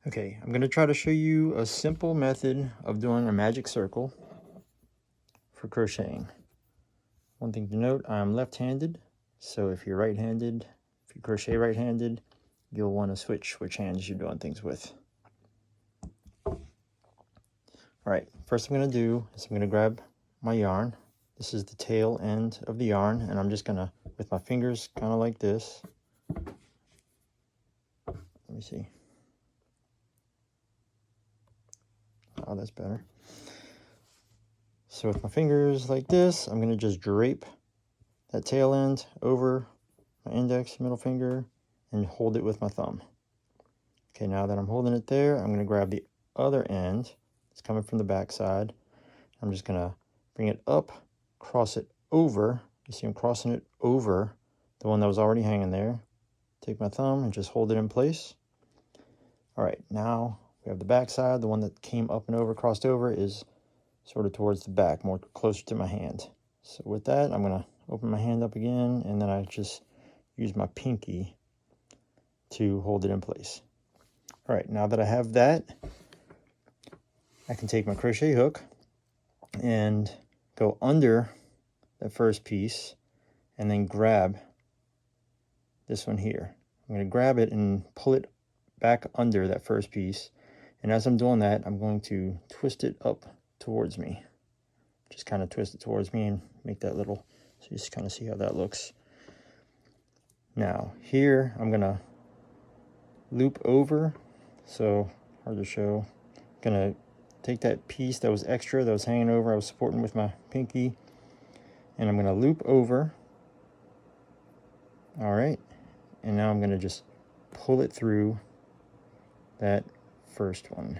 Okay, I'm going to try to show you a simple method of doing a magic circle for crocheting. One thing to note, I'm left-handed, so if you're right-handed, if you crochet right-handed, you'll want to switch which hands you're doing things with. Alright, first I'm going to do is I'm going to grab my yarn. This is the tail end of the yarn, and I'm just going to, with my fingers kind of like this, let me see. Oh, that's better. So with my fingers like this, I'm going to just drape that tail end over my index, middle finger, and hold it with my thumb. Okay, now that I'm holding it there, I'm going to grab the other end. It's coming from the back side. I'm just going to bring it up, cross it over. You see I'm crossing it over the one that was already hanging there. Take my thumb and just hold it in place. All right, now we have the back side. The one that came up and over, crossed over, is sort of towards the back, more closer to my hand. So with that, I'm going to open my hand up again, and then I just use my pinky to hold it in place. All right, now that I have that, I can take my crochet hook and go under the first piece and then grab this one here. I'm going to grab it and pull it back under that first piece. And as I'm doing that, I'm going to twist it up towards me. Just kind of twist it towards me and make that little, so you just kind of see how that looks. Now here, I'm going to loop over. So hard to show. I'm going to take that piece that was extra, that was hanging over, I was supporting with my pinky, and I'm going to loop over. All right, and now I'm going to just pull it through that first one.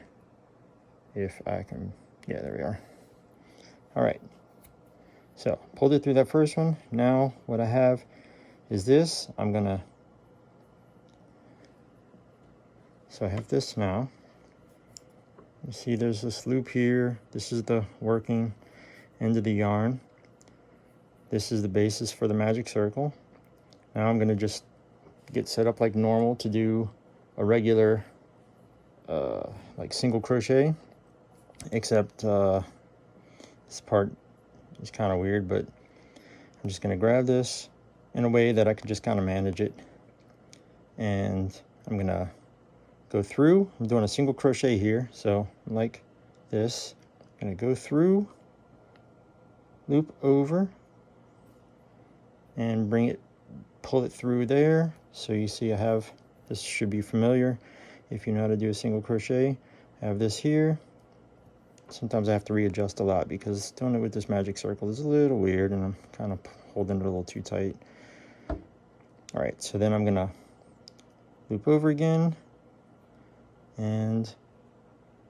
If I can, yeah, there we are. All right, so pulled it through that first one. Now what I have is this. So I have this now. You see there's this loop here. This is the working end of the yarn. This is the basis for the magic circle. Now I'm going to just get set up like normal to do a regular like single crochet, except this part is kind of weird, but I'm just going to grab this in a way that I can just kind of manage it, and I'm going to go through. I'm doing a single crochet here, so like this. I'm going to go through, loop over, and bring it, pull it through there. So you see I have, this should be familiar if you know how to do a single crochet. I have this here. Sometimes I have to readjust a lot because doing it with this magic circle is a little weird, and I'm kind of holding it a little too tight. All right, so then I'm gonna loop over again and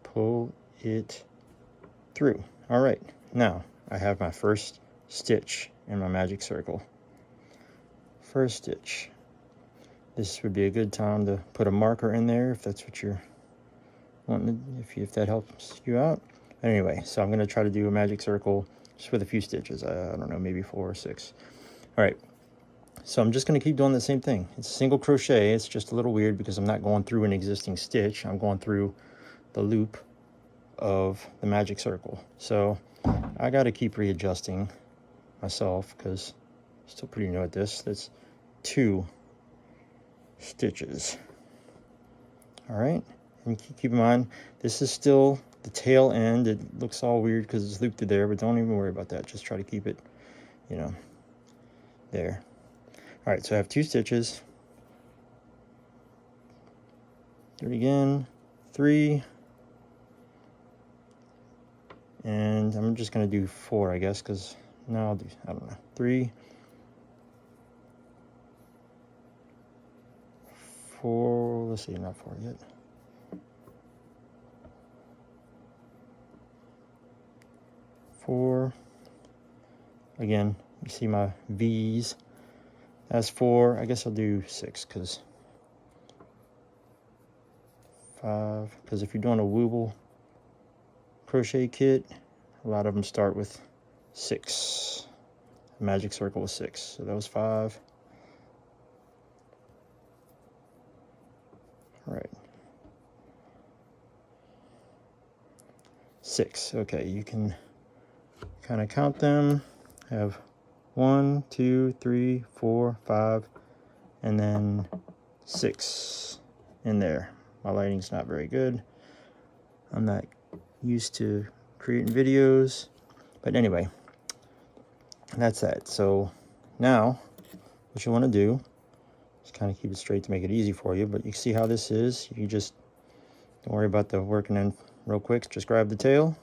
pull it through. All right, now I have my first stitch in my magic circle. First stitch. This would be a good time to put a marker in there if that's what you're wanting, if that helps you out. Anyway, so I'm going to try to do a magic circle just with a few stitches. I don't know, maybe 4 or 6. All right, so I'm just going to keep doing the same thing. It's a single crochet. It's just a little weird because I'm not going through an existing stitch. I'm going through the loop of the magic circle. So I got to keep readjusting myself because I'm still pretty new at this. That's 2 stitches. All right, and keep in mind, this is still the tail end. It looks all weird because it's looped to there, but don't even worry about that. Just try to keep it, you know, there. All right, so I have 2 stitches. Do it again, 3, and I'm just gonna do 4, I guess, because now I'll do, I don't know, 3, 4, let's see, not 4 yet. 4, again, you see my V's. That's 4. I guess I'll do 6 because 5. Because if you're doing a wooble crochet kit, a lot of them start with 6. Magic circle was 6, so that was 5. All right. 6. Okay, you can kind of count them. Have 1, 2, 3, 4, 5, and then 6 in there. My lighting's not very good. I'm not used to creating videos, but anyway, that's that. So now what you want to do is kind of keep it straight to make it easy for you, but you see how this is. You just don't worry about the working end real quick. Just grab the tail,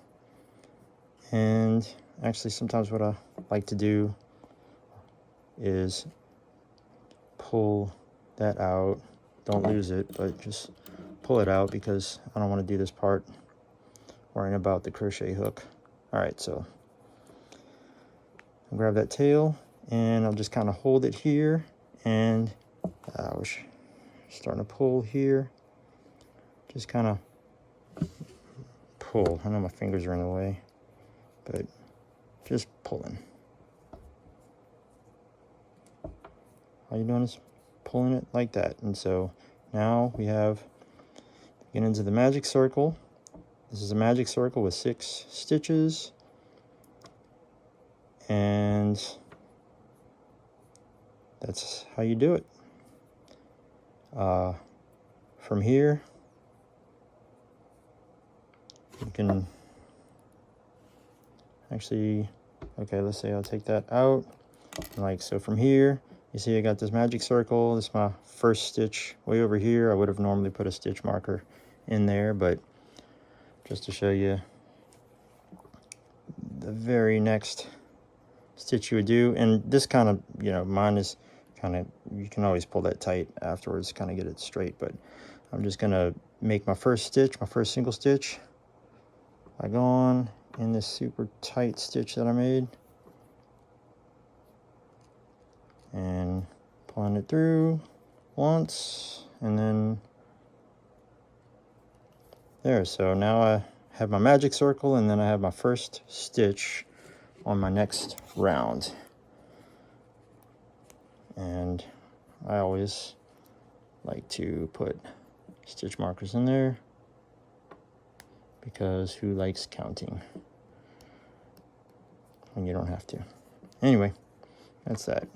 and actually sometimes what I like to do is pull that out. Don't lose it, but just pull it out because I don't want to do this part worrying about the crochet hook. All right, so I'll grab that tail and I'll just kind of hold it here, and I was starting to pull here. Just kind of pull. I know my fingers are in the way, but just pulling. All you're doing is pulling it like that. And so now we have get into the magic circle. This is a magic circle with 6 stitches, and that's how you do it. From here you can actually, okay, let's say I'll take that out, like so. From here you see I got this magic circle. This is my first stitch way over here. I would have normally put a stitch marker in there, but just to show you the very next stitch you would do. And this kind of, you know, mine is kind of, you can always pull that tight afterwards, kind of get it straight, but I'm just gonna make my first stitch, my first single stitch by going in this super tight stitch that I made and pulling it through once, and then there. So now I have my magic circle, and then I have my first stitch on my next round. And I always like to put stitch markers in there because who likes counting when you don't have to? Anyway, that's that.